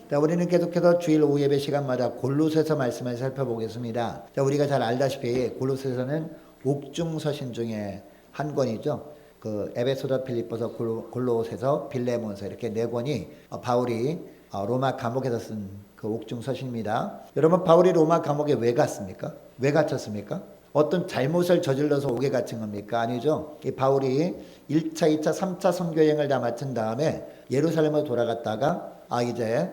자, 우리는 계속해서 주일 오후 예배 시간마다 골로새서 말씀을 살펴보겠습니다. 자, 우리가 잘 알다시피 골로새서는 옥중서신 중에 한 권이죠. 그 에베소서, 빌립보서, 골로새서, 빌레몬서 이렇게 네 권이 바울이 로마 감옥에서 쓴 그 옥중서신입니다. 여러분, 바울이 로마 감옥에 왜 갔습니까? 왜 갇혔습니까? 어떤 잘못을 저질러서 오게 갇힌 겁니까? 아니죠. 이 바울이 1차, 2차, 3차 선교여행을 다 마친 다음에 예루살렘으로 돌아갔다가 이제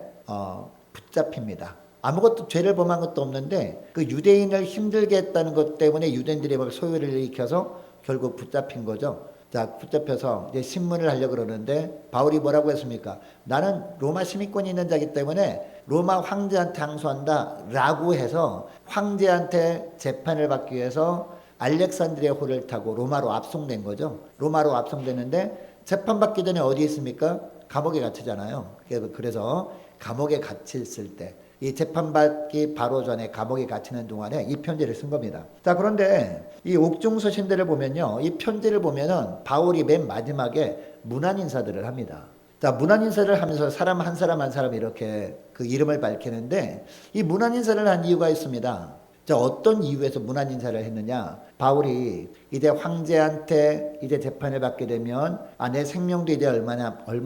붙잡힙니다. 아무것도 죄를 범한 것도 없는데 그 유대인을 힘들게 했다는 것 때문에 유대인들이 막 소요를 일으켜서 결국 붙잡힌 거죠. 자, 붙잡혀서 이제 신문을 하려고 그러는데 바울이 뭐라고 했습니까? 나는 로마 시민권이 있는 자이기 때문에 로마 황제한테 항소한다 라고 해서 황제한테 재판을 받기 위해서 알렉산드리아 호를 타고 로마로 압송된 거죠. 로마로 압송되는데 재판받기 전에 어디 있습니까? 감옥에 갇히잖아요. 그래서 감옥에 갇혔을 때 이 재판받기 바로 전에 감옥에 갇히는 동안에 이 편지를 쓴 겁니다. 자, 그런데 이 옥중서신들을 보면요, 이 편지를 보면은 바울이 맨 마지막에 문안 인사들을 합니다. 자, 문안 인사를 하면서 사람 한 사람 한 사람 이렇게 그 이름을 밝히는데 이 문안 인사를 한 이유가 있습니다. 자, 어떤 이유에서 문안 인사를 했느냐? 바울이 이제 황제한테 이제 재판을 받게 되면 내 생명도 이제 얼마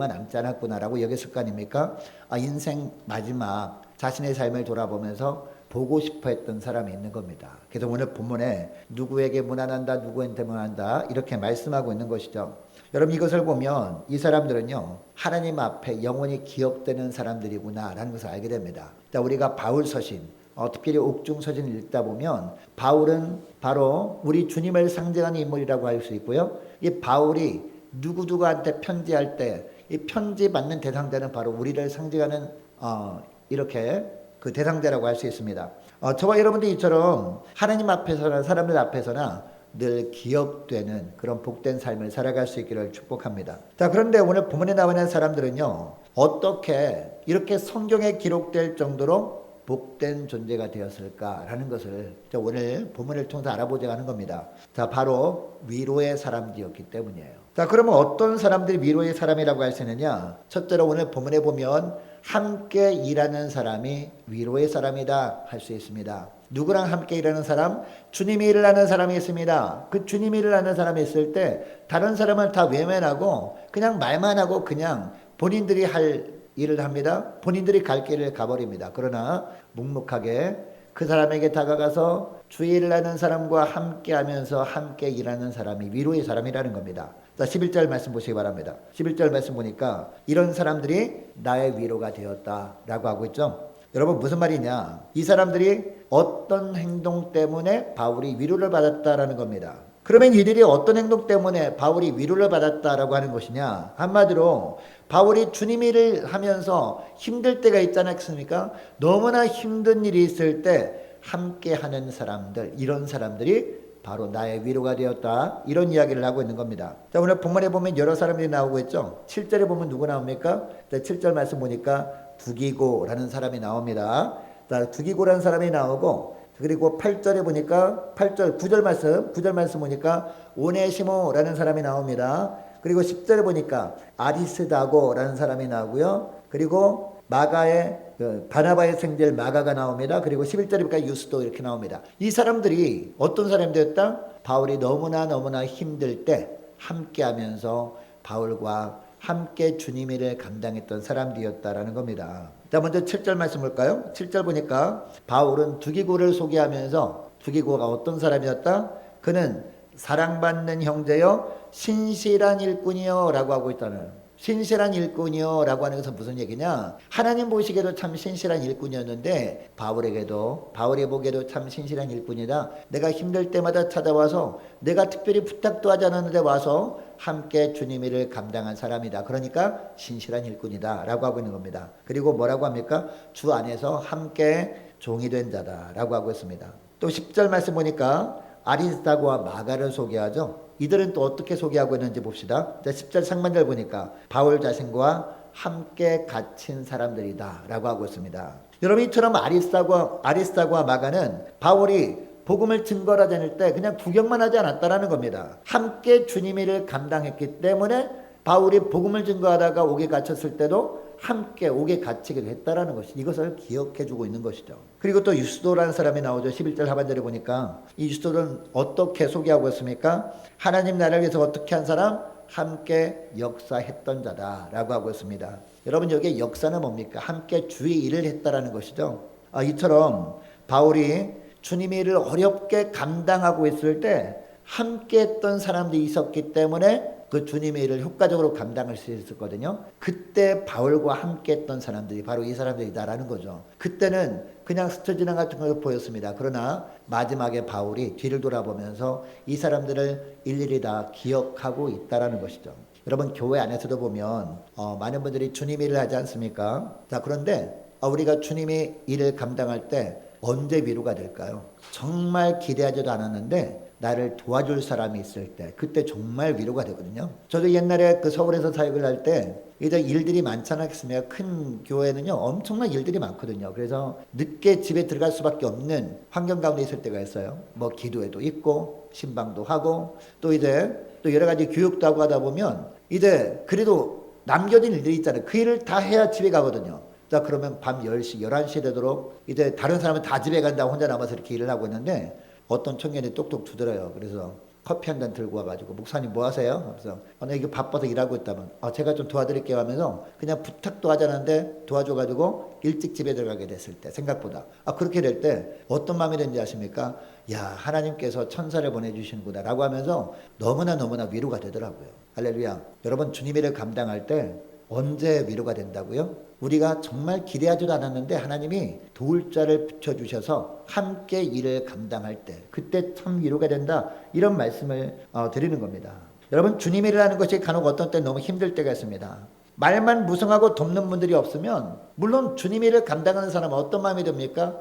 남지 않았구나라고 여겼을 거 아닙니까? 인생 마지막 자신의 삶을 돌아보면서 보고 싶어 했던 사람이 있는 겁니다. 그래서 오늘 본문에 누구에게 문안한다, 누구한테 문안한다 이렇게 말씀하고 있는 것이죠. 여러분, 이것을 보면 이 사람들은요, 하나님 앞에 영원히 기억되는 사람들이구나라는 것을 알게 됩니다. 자, 우리가 바울 서신, 특별히 옥중서신을 읽다 보면 바울은 바로 우리 주님을 상징하는 인물이라고 할 수 있고요. 이 바울이 누구한테 편지할 때 이 편지 받는 대상자는 바로 우리를 상징하는 이렇게 그 대상자라고 할 수 있습니다. 저와 여러분들이 이처럼 하나님 앞에서나 사람들 앞에서나 늘 기억되는 그런 복된 삶을 살아갈 수 있기를 축복합니다. 자, 그런데 오늘 본문에 나오는 사람들은요, 어떻게 이렇게 성경에 기록될 정도로 복된 존재가 되었을까라는 것을 오늘 본문을 통해서 알아보자 하는 겁니다. 자, 바로 위로의 사람들이었기 때문이에요. 자, 그러면 어떤 사람들이 위로의 사람이라고 할 수 있느냐? 첫째로 오늘 본문에 보면 함께 일하는 사람이 위로의 사람이다 할 수 있습니다. 누구랑 함께 일하는 사람? 주님이 일을 하는 사람이 있습니다. 그 주님이 일을 하는 사람이 있을 때 다른 사람을 다 외면하고 그냥 말만 하고 그냥 본인들이 할 일을 합니다. 본인들이 갈 길을 가버립니다. 그러나 묵묵하게 그 사람에게 다가가서 주의 일을 하는 사람과 함께 하면서 함께 일하는 사람이 위로의 사람이라는 겁니다. 자, 11절 말씀 보시기 바랍니다. 11절 말씀 보니까 이런 사람들이 나의 위로가 되었다라고 하고 있죠. 여러분, 무슨 말이냐? 이 사람들이 어떤 행동 때문에 바울이 위로를 받았다라는 겁니다. 그러면 이들이 어떤 행동 때문에 바울이 위로를 받았다라고 하는 것이냐? 한마디로 바울이 주님 일을 하면서 힘들 때가 있지 않았습니까? 너무나 힘든 일이 있을 때 함께 하는 사람들, 이런 사람들이 바로 나의 위로가 되었다, 이런 이야기를 하고 있는 겁니다. 자, 오늘 본문에 보면 여러 사람들이 나오고 있죠. 7절에 보면 누구 나옵니까? 자, 7절 말씀 보니까 두기고라는 사람이 나옵니다. 자, 두기고라는 사람이 나오고, 그리고 8절에 보니까 9절 말씀 보니까 오네시모라는 사람이 나옵니다. 그리고 10절에 보니까 아리스다고라는 사람이 나오고요. 그리고 마가의 바나바의 생질 마가가 나옵니다. 그리고 11절에 보니까 유스도 이렇게 나옵니다. 이 사람들이 어떤 사람들이었다? 바울이 너무나 힘들 때 함께하면서 바울과 함께 주님 일을 감당했던 사람들이었다라는 겁니다. 자, 먼저 7절 말씀 볼까요? 7절 보니까 바울은 두기고를 소개하면서 두기고가 어떤 사람이었다? 그는 사랑받는 형제여 신실한 일꾼이여 라고 하고 있다는, 신실한 일꾼이요 라고 하는 것은 무슨 얘기냐? 하나님 보시기에도 참 신실한 일꾼이었는데 바울이 보기에도 참 신실한 일꾼이다. 내가 힘들 때마다 찾아와서 내가 특별히 부탁도 하지 않았는데 와서 함께 주님 일을 감당한 사람이다. 그러니까 신실한 일꾼이다 라고 하고 있는 겁니다. 그리고 뭐라고 합니까? 주 안에서 함께 종이 된 자다 라고 하고 있습니다. 또 10절 말씀 보니까 아리스다고와 마가를 소개하죠. 이들은 또 어떻게 소개하고 있는지 봅시다. 10절 상반절 보니까 바울 자신과 함께 갇힌 사람들이다 라고 하고 있습니다. 여러분, 이처럼 아리스다고와 마가는 바울이 복음을 증거하려 다닐 때 그냥 구경만 하지 않았다라는 겁니다. 함께 주님 일을 감당했기 때문에 바울이 복음을 증거하다가 옥에 갇혔을 때도 함께 옥에 갇히기도 했다라는 것이 이것을 기억해주고 있는 것이죠. 그리고 또 유스도라는 사람이 나오죠. 11절 하반절에 보니까 이 유스도는 어떻게 소개하고 있습니까? 하나님 나라를 위해서 어떻게 한 사람? 함께 역사했던 자다라고 하고 있습니다. 여러분 여기에 역사는 뭡니까? 함께 주의 일을 했다라는 것이죠. 이처럼 바울이 주님의 일을 어렵게 감당하고 있을 때 함께 했던 사람들이 있었기 때문에 그 주님의 일을 효과적으로 감당할 수 있었거든요. 그때 바울과 함께 했던 사람들이 바로 이 사람들이다라는 거죠. 그때는 그냥 스쳐 지나간 같은 걸 보였습니다. 그러나 마지막에 바울이 뒤를 돌아보면서 이 사람들을 일일이 다 기억하고 있다라는 것이죠. 여러분 교회 안에서도 보면 많은 분들이 주님의 일을 하지 않습니까? 자, 그런데 우리가 주님의 일을 감당할 때 언제 위로가 될까요? 정말 기대하지도 않았는데 나를 도와줄 사람이 있을 때 그때 정말 위로가 되거든요. 저도 옛날에 그 서울에서 사역을 할 때 이제 일들이 많지 않겠습니까? 큰 교회는요 엄청난 일들이 많거든요. 그래서 늦게 집에 들어갈 수밖에 없는 환경 가운데 있을 때가 있어요. 뭐 기도회도 있고 신방도 하고 또 여러 가지 교육도 하고 하다 보면 이제 그래도 남겨진 일들이 있잖아요. 그 일을 다 해야 집에 가거든요. 자, 그러면 밤 10시, 11시 되도록 이제 다른 사람은 다 집에 간다고 혼자 남아서 이렇게 일을 하고 있는데 어떤 청년이 똑똑 두드려요. 그래서 커피 한 잔 들고 와가지고 목사님 뭐 하세요? 그래서 나 이거 바빠서 일하고 있다면 제가 좀 도와드릴게요 하면서 그냥 부탁도 하지 않았는데 도와줘가지고 일찍 집에 들어가게 됐을 때 생각보다 그렇게 될 때 어떤 마음이 되는지 아십니까? 야, 하나님께서 천사를 보내주시는구나 라고 하면서 너무나 위로가 되더라고요. 할렐루야. 여러분 주님의 일을 감당할 때 언제 위로가 된다고요? 우리가 정말 기대하지도 않았는데 하나님이 도울 자를 붙여주셔서 함께 일을 감당할 때 그때 참 위로가 된다 이런 말씀을 드리는 겁니다. 여러분 주님의 일을 하는 것이 간혹 어떤 때 너무 힘들 때가 있습니다. 말만 무성하고 돕는 분들이 없으면 물론 주님의 일을 감당하는 사람은 어떤 마음이 듭니까?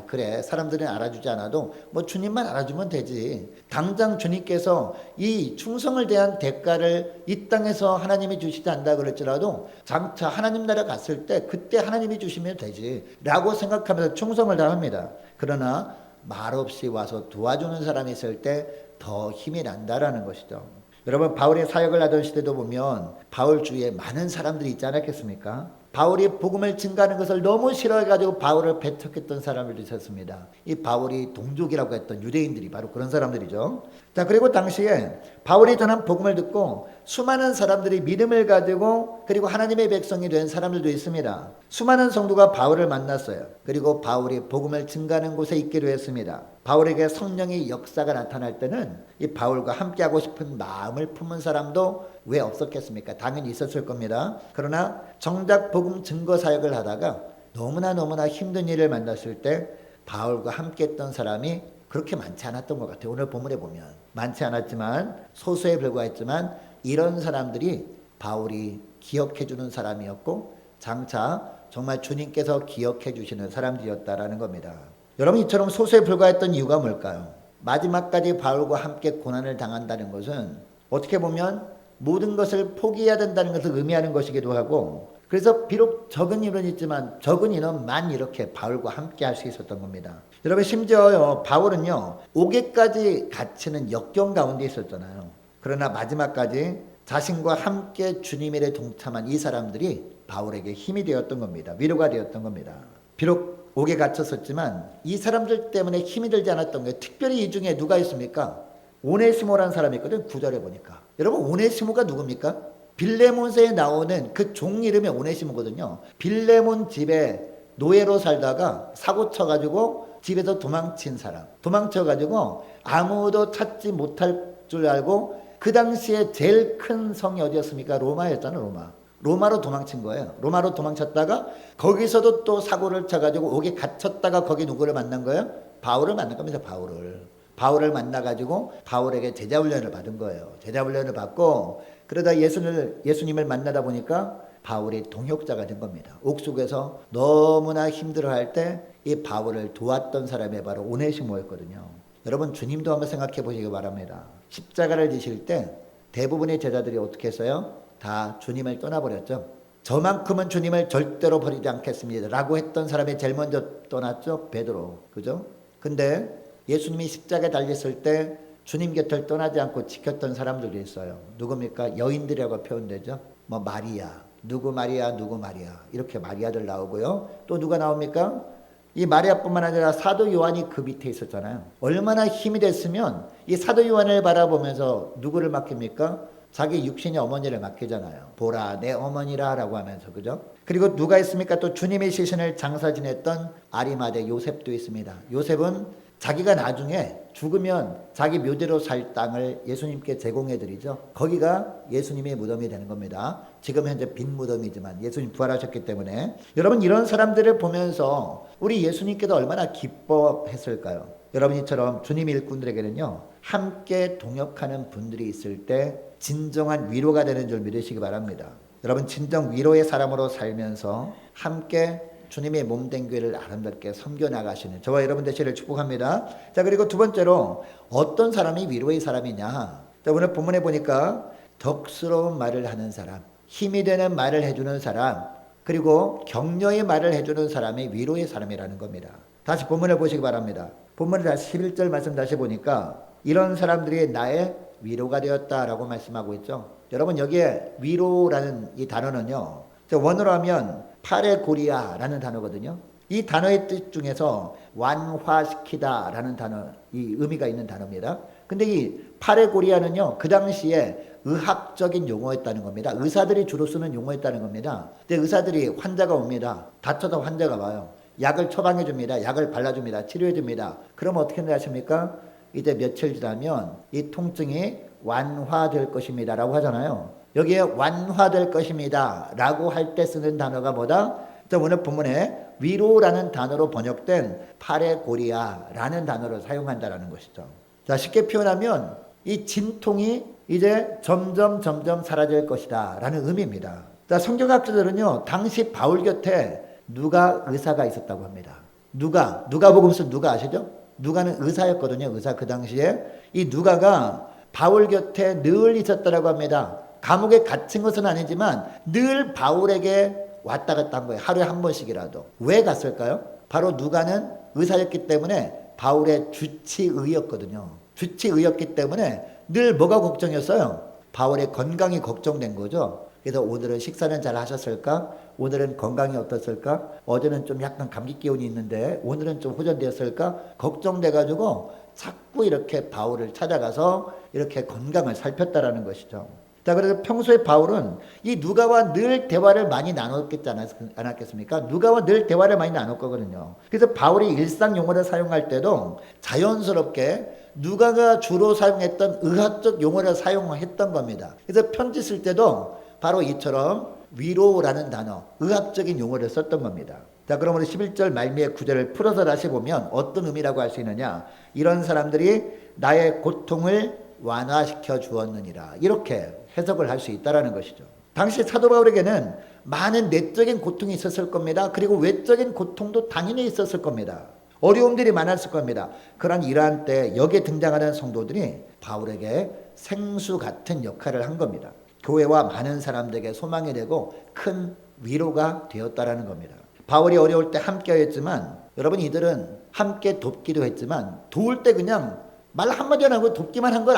그래 사람들은 알아주지 않아도 뭐 주님만 알아주면 되지. 당장 주님께서 이 충성을 대한 대가를 이 땅에서 하나님이 주시지 않는다 그럴지라도 장차 하나님 나라 갔을 때 그때 하나님이 주시면 되지 라고 생각하면서 충성을 다합니다. 그러나 말없이 와서 도와주는 사람이 있을 때 더 힘이 난다라는 것이죠. 여러분 바울이 사역을 하던 시대도 보면 바울 주위에 많은 사람들이 있지 않았겠습니까? 바울이 복음을 증가하는 것을 너무 싫어해가지고 바울을 배척했던 사람들이 있었습니다. 이 바울이 동족이라고 했던 유대인들이 바로 그런 사람들이죠. 자, 그리고 당시에 바울이 전한 복음을 듣고 수많은 사람들이 믿음을 가지고 그리고 하나님의 백성이 된 사람들도 있습니다. 수많은 성도가 바울을 만났어요. 그리고 바울이 복음을 증가하는 곳에 있기로 했습니다. 바울에게 성령의 역사가 나타날 때는 이 바울과 함께하고 싶은 마음을 품은 사람도 왜 없었겠습니까? 당연히 있었을 겁니다. 그러나 정작 복음 증거 사역을 하다가 너무나 힘든 일을 만났을 때 바울과 함께했던 사람이 그렇게 많지 않았던 것 같아요. 오늘 본문에 보면 많지 않았지만 소수에 불과했지만 이런 사람들이 바울이 기억해 주는 사람이었고 장차 정말 주님께서 기억해 주시는 사람들이었다라는 겁니다. 여러분 이처럼 소수에 불과했던 이유가 뭘까요? 마지막까지 바울과 함께 고난을 당한다는 것은 어떻게 보면 모든 것을 포기해야 된다는 것을 의미하는 것이기도 하고 그래서 비록 적은 인원이 있지만 적은 인원만 이렇게 바울과 함께 할 수 있었던 겁니다. 여러분 심지어요 바울은요 옥에까지 갇히는 역경 가운데 있었잖아요. 그러나 마지막까지 자신과 함께 주님의 일에 동참한 이 사람들이 바울에게 힘이 되었던 겁니다. 위로가 되었던 겁니다. 비록 옥에 갇혔었지만 이 사람들 때문에 힘이 들지 않았던 거예요. 특별히 이 중에 누가 있습니까? 오네시모라는 사람이 있거든. 9절에 보니까. 여러분 오네시모가 누굽니까? 빌레몬서에 나오는 그 종 이름이 오네시모거든요. 빌레몬 집에 노예로 살다가 사고 쳐가지고 집에서 도망친 사람. 도망쳐가지고 아무도 찾지 못할 줄 알고 그 당시에 제일 큰 성이 어디였습니까? 로마였잖아요. 로마로 도망친 거예요. 로마로 도망쳤다가 거기서도 또 사고를 쳐가지고 옥에 갇혔다가 거기 누구를 만난 거예요? 바울을 만난 겁니다. 바울을 만나가지고 바울에게 제자훈련을 받은 거예요. 제자훈련을 받고 그러다 예수님을 만나다 보니까 바울이 동역자가 된 겁니다. 옥속에서 너무나 힘들어할 때 이 바울을 도왔던 사람이 바로 오네시모였거든요. 여러분 주님도 한번 생각해 보시기 바랍니다. 십자가를 지실 때 대부분의 제자들이 어떻게 했어요? 다 주님을 떠나버렸죠. 저만큼은 주님을 절대로 버리지 않겠습니다 라고 했던 사람이 제일 먼저 떠났죠. 베드로. 그죠? 근데 예수님이 십자가에 달렸을 때 주님 곁을 떠나지 않고 지켰던 사람들이 있어요. 누굽니까? 여인들이라고 표현되죠. 마리아, 누구 마리아 누구 마리아 이렇게 마리아들 나오고요. 또 누가 나옵니까? 이 마리아뿐만 아니라 사도 요한이 그 밑에 있었잖아요. 얼마나 힘이 됐으면 이 사도 요한을 바라보면서 누구를 맡깁니까? 자기 육신의 어머니를 맡기잖아요. 보라 내 어머니라 라고 하면서 그죠? 그리고 누가 있습니까? 또 주님의 시신을 장사 지냈던 아리마대 요셉도 있습니다. 요셉은 자기가 나중에 죽으면 자기 묘대로 살 땅을 예수님께 제공해 드리죠. 거기가 예수님의 무덤이 되는 겁니다. 지금 현재 빈 무덤이지만 예수님 부활하셨기 때문에. 여러분 이런 사람들을 보면서 우리 예수님께서 얼마나 기뻐했을까요? 여러분 이처럼 주님 일꾼들에게는요 함께 동역하는 분들이 있을 때 진정한 위로가 되는 줄 믿으시기 바랍니다. 여러분 진정 위로의 사람으로 살면서 함께 주님의 몸된 교회를 아름답게 섬겨나가시는 저와 여러분 되시기를 축복합니다. 자, 그리고 두 번째로 어떤 사람이 위로의 사람이냐. 자, 오늘 본문에 보니까 덕스러운 말을 하는 사람, 힘이 되는 말을 해주는 사람, 그리고 격려의 말을 해주는 사람이 위로의 사람이라는 겁니다. 다시 본문을 보시기 바랍니다. 본문을 다시 11절 말씀 다시 보니까 이런 사람들이 나의 위로가 되었다라고 말씀하고 있죠. 여러분 여기에 위로라는 이 단어는요. 원어로 하면 파레고리아라는 단어거든요. 이 단어의 뜻 중에서 완화시키다라는 단어, 이 의미가 있는 단어입니다. 근데 이 파레고리아는요, 그 당시에 의학적인 용어였다는 겁니다. 의사들이 주로 쓰는 용어였다는 겁니다. 근데 의사들이 환자가 옵니다. 다쳐서 환자가 와요. 약을 처방해 줍니다. 약을 발라줍니다. 치료해 줍니다. 그럼 어떻게 하십니까? 이제 며칠 지나면 이 통증이 완화될 것입니다. 라고 하잖아요. 여기에 완화될 것입니다. 라고 할 때 쓰는 단어가 뭐다? 오늘 본문에 위로라는 단어로 번역된 파레고리아라는 단어를 사용한다라는 것이죠. 자, 쉽게 표현하면 이 진통이 이제 점점 사라질 것이다 라는 의미입니다. 자, 성경학자들은요, 당시 바울 곁에 누가 의사가 있었다고 합니다. 누가복음서 누가 아시죠? 누가는 의사였거든요. 의사 그 당시에. 이 누가가 바울 곁에 늘 있었다라고 합니다. 감옥에 갇힌 것은 아니지만 늘 바울에게 왔다 갔다 한 거예요. 하루에 한 번씩이라도. 왜 갔을까요? 바로 누가는 의사였기 때문에 바울의 주치의였거든요. 주치의였기 때문에 늘 뭐가 걱정이었어요? 바울의 건강이 걱정된 거죠. 그래서 오늘은 식사는 잘 하셨을까? 오늘은 건강이 어떻을까? 어제는 좀 약간 감기 기운이 있는데 오늘은 좀 호전되었을까? 걱정돼가지고 자꾸 이렇게 바울을 찾아가서 이렇게 건강을 살폈다라는 것이죠. 자, 그래서 평소에 바울은 이 누가와 늘 대화를 많이 나눴겠지 않았겠습니까? 누가와 늘 대화를 많이 나눴 거거든요. 그래서 바울이 일상 용어를 사용할 때도 자연스럽게 누가가 주로 사용했던 의학적 용어를 사용했던 겁니다. 그래서 편지 쓸 때도 바로 이처럼 위로라는 단어, 의학적인 용어를 썼던 겁니다. 자, 그럼 우리 11절 말미의 구절을 풀어서 다시 보면 어떤 의미라고 할 수 있느냐? 이런 사람들이 나의 고통을 완화시켜 주었느니라. 이렇게 해석을 할 수 있다라는 것이죠. 당시 사도 바울에게는 많은 내적인 고통이 있었을 겁니다. 그리고 외적인 고통도 당연히 있었을 겁니다. 어려움들이 많았을 겁니다. 그런 이러한 때 여기에 등장하는 성도들이 바울에게 생수 같은 역할을 한 겁니다. 교회와 많은 사람들에게 소망이 되고 큰 위로가 되었다라는 겁니다. 바울이 어려울 때 함께했지만 여러분 이들은 함께 돕기도 했지만 도울 때 그냥 말 한마디 안 하고 돕기만 한 건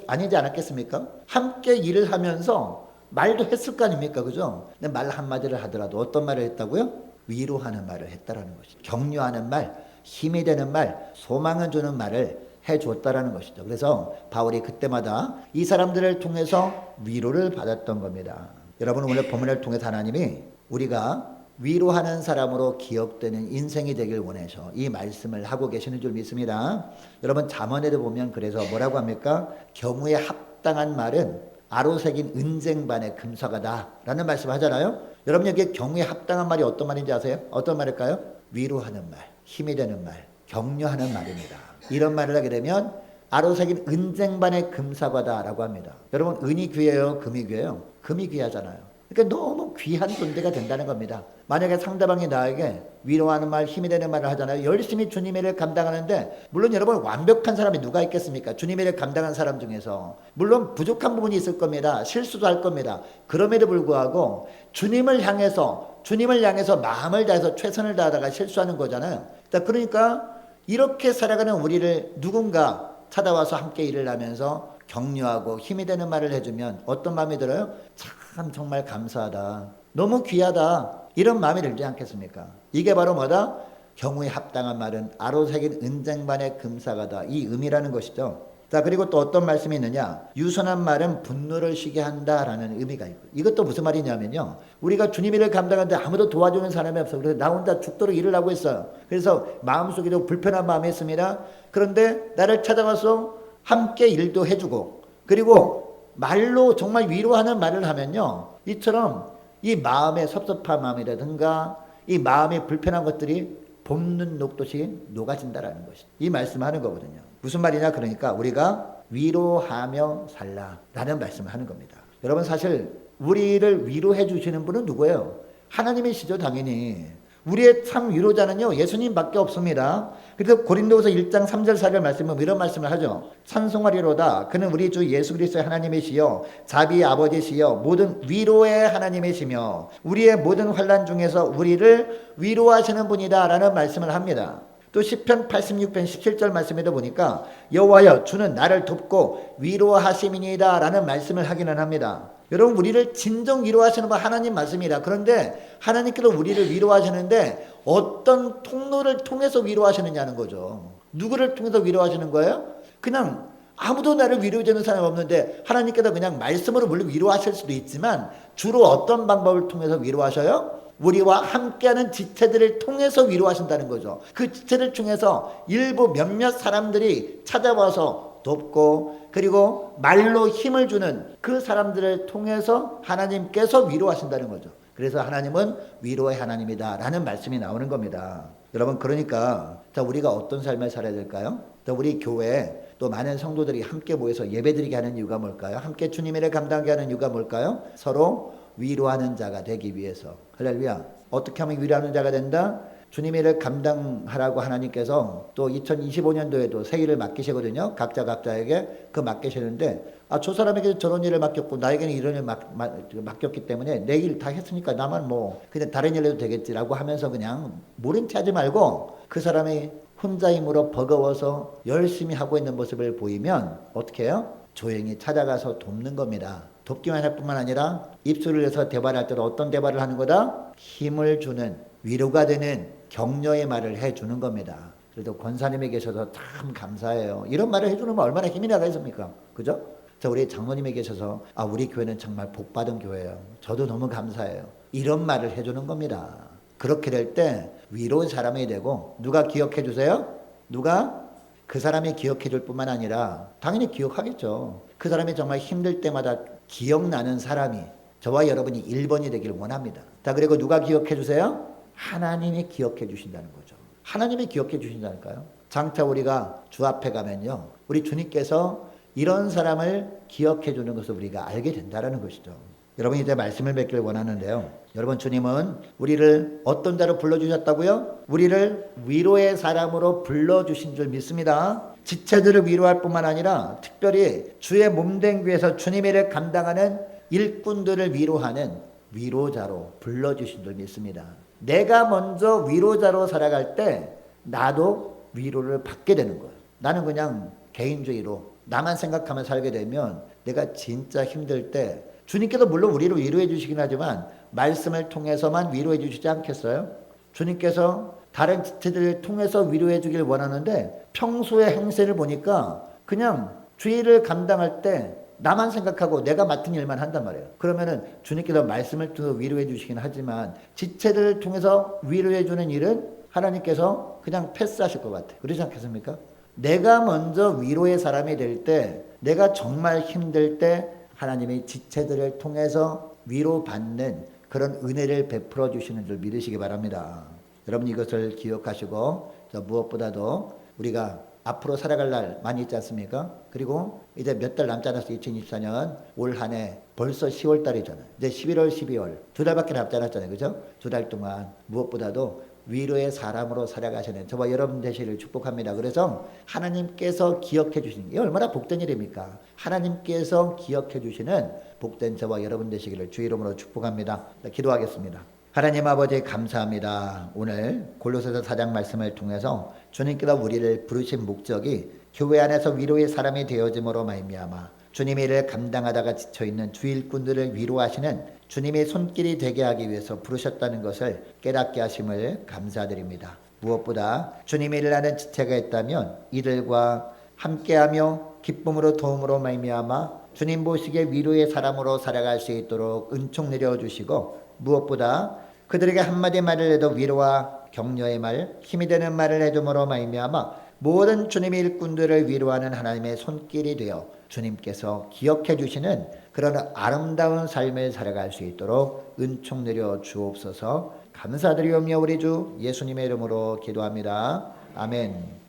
아니지 않았겠습니까? 함께 일을 하면서 말도 했을 거 아닙니까? 그죠? 근데 말 한마디를 하더라도 어떤 말을 했다고요? 위로하는 말을 했다라는 것이죠. 격려하는 말, 힘이 되는 말, 소망을 주는 말을 해줬다라는 것이죠. 그래서 바울이 그때마다 이 사람들을 통해서 위로를 받았던 겁니다. 여러분 오늘 본문을 통해서 하나님이 우리가 위로하는 사람으로 기억되는 인생이 되길 원해서 이 말씀을 하고 계시는 줄 믿습니다. 여러분 잠언에도 보면 그래서 뭐라고 합니까? 경우에 합당한 말은 아로새긴 은쟁반의 금사가다 라는 말씀을 하잖아요. 여러분 여기에 경우에 합당한 말이 어떤 말인지 아세요? 어떤 말일까요? 위로하는 말, 힘이 되는 말, 격려하는 말입니다. 이런 말을 하게 되면 아로새긴 은쟁반의 금사과다라고 합니다. 여러분 은이 귀해요? 금이 귀해요? 금이 귀하잖아요. 그러니까 너무 귀한 존재가 된다는 겁니다. 만약에 상대방이 나에게 위로하는 말, 힘이 되는 말을 하잖아요. 열심히 주님의 일을 감당하는데 물론 여러분 완벽한 사람이 누가 있겠습니까? 주님의 일을 감당한 사람 중에서 물론 부족한 부분이 있을 겁니다. 실수도 할 겁니다. 그럼에도 불구하고 주님을 향해서 마음을 다해서 최선을 다하다가 실수하는 거잖아요. 그러니까 이렇게 살아가는 우리를 누군가 찾아와서 함께 일을 하면서 격려하고 힘이 되는 말을 해주면 어떤 마음이 들어요? 참 정말 감사하다. 너무 귀하다. 이런 마음이 들지 않겠습니까? 이게 바로 뭐다? 경우에 합당한 말은 아로 새긴 은쟁반의 금사가다. 이 의미라는 것이죠. 자, 그리고 또 어떤 말씀이 있느냐? 유선한 말은 분노를 쉬게 한다라는 의미가 있고, 이것도 무슨 말이냐면요, 우리가 주님 일을 감당하는데 아무도 도와주는 사람이 없어. 그래서 나 혼자 죽도록 일을 하고 있어요. 그래서 마음속에도 불편한 마음이 있습니다. 그런데 나를 찾아와서 함께 일도 해주고, 그리고 말로 정말 위로하는 말을 하면요, 이처럼 이 마음의 섭섭한 마음이라든가 이 마음의 불편한 것들이 볶는 녹듯이 녹아진다라는 것이, 이 말씀을 하는 거거든요. 무슨 말이냐? 그러니까 우리가 위로하며 살라라는 말씀을 하는 겁니다. 여러분, 사실 우리를 위로해 주시는 분은 누구예요? 하나님이시죠, 당연히. 우리의 참 위로자는요, 예수님밖에 없습니다. 그래서 고린도후서 1장 3절 4절 말씀은 이런 말씀을 하죠. 찬송하리로다. 그는 우리 주 예수 그리스도의 하나님이시여 자비의 아버지시여 모든 위로의 하나님이시며 우리의 모든 환난 중에서 우리를 위로하시는 분이다 라는 말씀을 합니다. 또 시편 86편 17절 말씀에도 보니까 여호와여 주는 나를 돕고 위로하심이니이다 라는 말씀을 하기는 합니다. 여러분, 우리를 진정 위로하시는 분 하나님 말씀이다. 그런데 하나님께서 우리를 위로하시는데 어떤 통로를 통해서 위로하시느냐는 거죠. 누구를 통해서 위로하시는 거예요? 그냥 아무도 나를 위로해주는 사람이 없는데 하나님께서 그냥 말씀으로 물론 위로하실 수도 있지만 주로 어떤 방법을 통해서 위로하셔요? 우리와 함께하는 지체들을 통해서 위로하신다는 거죠. 그 지체를 통해서 일부 몇몇 사람들이 찾아와서 돕고, 그리고 말로 힘을 주는 그 사람들을 통해서 하나님께서 위로하신다는 거죠. 그래서 하나님은 위로의 하나님이다 라는 말씀이 나오는 겁니다. 여러분, 그러니까 자, 우리가 어떤 삶을 살아야 될까요? 자, 우리 교회에 또 많은 성도들이 함께 모여서 예배드리게 하는 이유가 뭘까요? 함께 주님의 일을 감당하게 하는 이유가 뭘까요? 서로 위로하는 자가 되기 위해서. 할렐루야. 어떻게 하면 위로하는 자가 된다? 주님의 일을 감당하라고 하나님께서 또 2025년도에도 새 일을 맡기시거든요. 각자에게 그 맡기시는데, 저 사람에게 저런 일을 맡겼고 나에게는 이런 일을 맡겼기 때문에 내 일 다 했으니까 나만 뭐 그냥 다른 일 해도 되겠지라고 하면서 그냥 모른 체 하지 말고 그 사람이 혼자 힘으로 버거워서 열심히 하고 있는 모습을 보이면 어떻게 해요? 조용히 찾아가서 돕는 겁니다. 돕기만 할 뿐만 아니라 입술을 내서 대화할 때도 어떤 대화를 하는 거다? 힘을 주는, 위로가 되는 격려의 말을 해주는 겁니다. 그래도 권사님에 계셔서 참 감사해요. 이런 말을 해주는 건 얼마나 힘이 나겠습니까? 그죠? 자, 우리 장로님에 계셔서 우리 교회는 정말 복받은 교회예요. 저도 너무 감사해요. 이런 말을 해주는 겁니다. 그렇게 될 때 위로의 사람이 되고, 누가 기억해 주세요? 누가? 그 사람이 기억해 줄 뿐만 아니라 당연히 기억하겠죠. 그 사람이 정말 힘들 때마다 기억나는 사람이 저와 여러분이 1번이 되기를 원합니다. 자, 그리고 누가 기억해 주세요? 하나님이 기억해 주신다는 거죠. 하나님이 기억해 주신다니까요. 장차 우리가 주 앞에 가면요, 우리 주님께서 이런 사람을 기억해 주는 것을 우리가 알게 된다는 것이죠. 여러분이 이제 말씀을 맺기를 원하는데요. 여러분, 주님은 우리를 어떤 자로 불러주셨다고요? 우리를 위로의 사람으로 불러주신 줄 믿습니다. 지체들을 위로할 뿐만 아니라 특별히 주의 몸된 교회에서 주님의 일을 감당하는 일꾼들을 위로하는 위로자로 불러주신 줄 믿습니다. 내가 먼저 위로자로 살아갈 때 나도 위로를 받게 되는 거예요. 나는 그냥 개인주의로 나만 생각하며 살게 되면 내가 진짜 힘들 때 주님께서 물론 우리를 위로해 주시긴 하지만 말씀을 통해서만 위로해 주시지 않겠어요? 주님께서 다른 지체들을 통해서 위로해 주길 원하는데 평소의 행세를 보니까 그냥 주의를 감당할 때 나만 생각하고 내가 맡은 일만 한단 말이에요. 그러면은 주님께서 말씀을 통해서 위로해 주시긴 하지만 지체들을 통해서 위로해 주는 일은 하나님께서 그냥 패스하실 것 같아요. 그렇지 않겠습니까? 내가 먼저 위로의 사람이 될 때, 내가 정말 힘들 때 하나님이 지체들을 통해서 위로받는 그런 은혜를 베풀어 주시는 줄 믿으시기 바랍니다. 여러분, 이것을 기억하시고 무엇보다도 우리가 앞으로 살아갈 날 많이 있지 않습니까? 그리고 이제 몇 달 남지 않았어. 2024년 올 한 해 벌써 10월 달이잖아요. 이제 11월, 12월 두 달밖에 남지 않았잖아요. 그죠? 두 달 동안 무엇보다도 위로의 사람으로 살아가시는 저와 여러분 되시기를 축복합니다. 그래서 하나님께서 기억해 주시는 게 얼마나 복된 일입니까? 하나님께서 기억해 주시는 복된 저와 여러분 되시기를 주 이름으로 축복합니다. 기도하겠습니다. 하나님 아버지, 감사합니다. 오늘 골로새서 4장 말씀을 통해서 주님께서 우리를 부르신 목적이 교회 안에서 위로의 사람이 되어짐으로 말미암아 주님의 일을 감당하다가 지쳐있는 주일꾼들을 위로하시는 주님의 손길이 되게 하기 위해서 부르셨다는 것을 깨닫게 하심을 감사드립니다. 무엇보다 주님의 일을 하는 지체가 있다면 이들과 함께하며 기쁨으로 도움으로 말미암아 주님 보시기에 위로의 사람으로 살아갈 수 있도록 은총 내려주시고, 무엇보다 그들에게 한마디 말을 해도 위로와 격려의 말, 힘이 되는 말을 해줌으로 말미암아 모든 주님의 일꾼들을 위로하는 하나님의 손길이 되어 주님께서 기억해 주시는 그런 아름다운 삶을 살아갈 수 있도록 은총 내려 주옵소서. 감사드리오며 우리 주 예수님의 이름으로 기도합니다. 아멘.